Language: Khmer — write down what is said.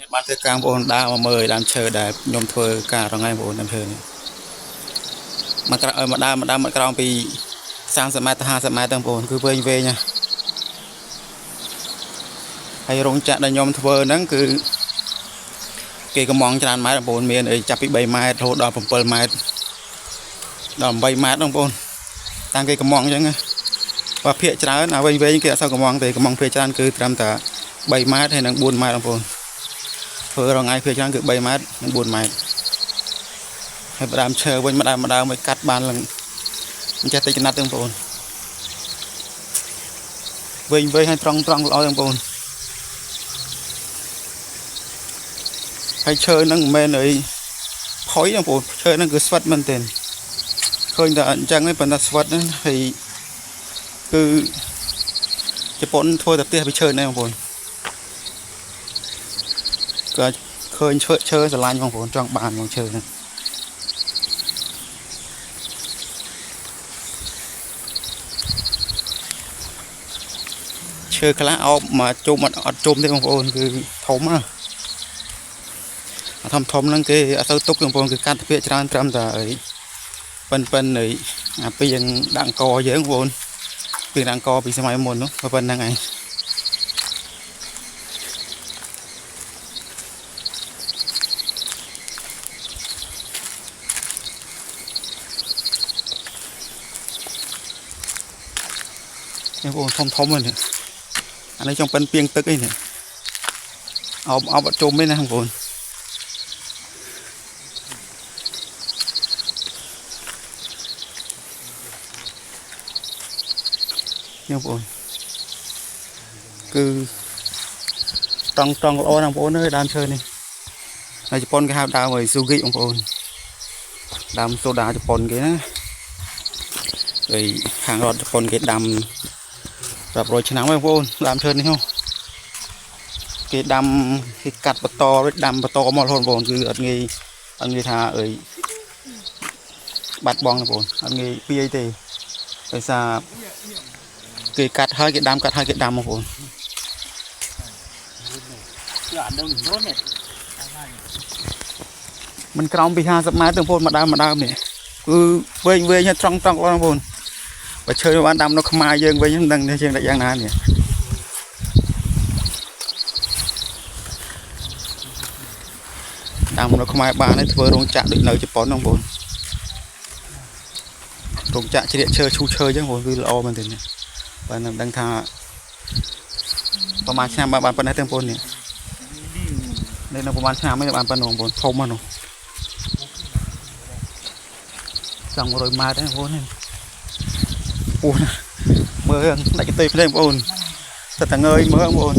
bạnធ្វើការបងដើរមកមើលដើមឈើដែលខ្ញុំធ្វើការរងថ្ងៃបងដើមឈើនេះមកក្រោយមកដើមមកក្រោមពី30ម៉ែត្រទៅ50ម៉ែត្រទាំងបងគឺវែងណាហើយរោងចក្រដែលខ្ញុំធ្វើហ្នឹងគឺគេកំងច្រើនម៉ែត្របងមានអីចាប់ពី3ម៉ែត្ររហូតដល់7ម៉ែត្រដល់8ម៉ែត្របងតាំងគេកំងអញ្ចឹងបើភាកច្រើនអាវែងគេអត់សូវកំងទេកំងភាកច្រើនគឺត្រឹមតែ3ម៉ែត្រហើយនិង4ម៉ែត្របងធ្វើរងថ្ងៃភាកច្រើនគឺ3ម៉ែត្រនិង4ម៉ែត្រហើយដើមឈើវិញម្ដងមកកាត់បានឡើងមិនចេះតិចណាត់ទេបងប្អូនវែងហើយត្រង់ល្អទេបងប្អូនហើយឈើហ្នឹងមិនមែនអីផុយបងប្អូនឈើហ្នឹងគឺស្វិតមែនទេឃើញតែអញ្ចឹងឯងប៉ុន្តែស្វិតហ្នឹងហើយគឺជប៉ុនធ្វើតែផ្ទះពីឈើហ្នឹងបងប្អូនក៏ឃើញឈើស្រឡាញ់បងប្អូនចង់បានបងឈើហ្នឹងឈើខ្លះអោបមកជុំអត់ជុំទេបងប្អូនគឺធំណាធំហ្នឹងគេអត់ទៅទុកបងប្អូនគឺកាត់ភាកច្រើនត្រឹមតែអីប៉ិនអីអាពីយ៉ាងដាក់អង្គយើងបងប្អូនពីដាក់អង្គពីសម័យមុននោះប៉ុណ្្នឹងឯងបងប្អូនធំហ្នឹងអានេះចង់ប៉ិនពីងទឹកអីនេះអោបអត់ជុំទេណាបងប្អូនបងប្អូនគឺត្រង់ល្អណាស់បងប្អូនអើយដើមឈើនេះនៅជប៉ុនគេហៅដើមស៊ូហ្គីបងប្អូនដើមសូដាជប៉ុនគេណាហើយខាងរដ្ឋជប៉ុនគេដាំរាប់រយឆ្នាំហើយបងប្អូនដើមឈើនេះគេដាំគេកាត់បន្តរួចដាំបន្តមករហូតបងប្អូនគឺអត់ងាយថាអីបាត់បង់បងប្អូនអត់ងាយពីអីទេដោយសារគេកាត់ហើយគេដាំកាត់ហើយគេដាំបងប្អូនมันក្រោមពី50ម៉ែត្របងប្អូនមកដើមនេះគឺវែងហើយត្រង់បងប្អូនបើឈើបានដាំនៅខ្មែរយើងវិញមិនដឹងជាងតែយ៉ាងណានេះដាំនៅខ្មែរបានហើយធ្វើរោងចក្រដូចនៅជប៉ុនបងប្អូនរោងចក្រជ្រៀកឈើឈូឈើអញ្ចឹងបងប្អូនគឺល្អមែនទេនេះបើមិនដឹងថាប្រហែលឆ្នាំបានប៉ុណ្ណេះទេបងប្អូននេះនៅប្រហែលឆ្នាំនេះបានប៉ុណ្ណឹងបងប្អូនធំហ្នឹងចង់100ម៉ែត្រទេបងប្អូននេះអូណាមើលដាច់កន្ទុយភ្នែកបងប្អូនតែងើយមើលបងប្អូន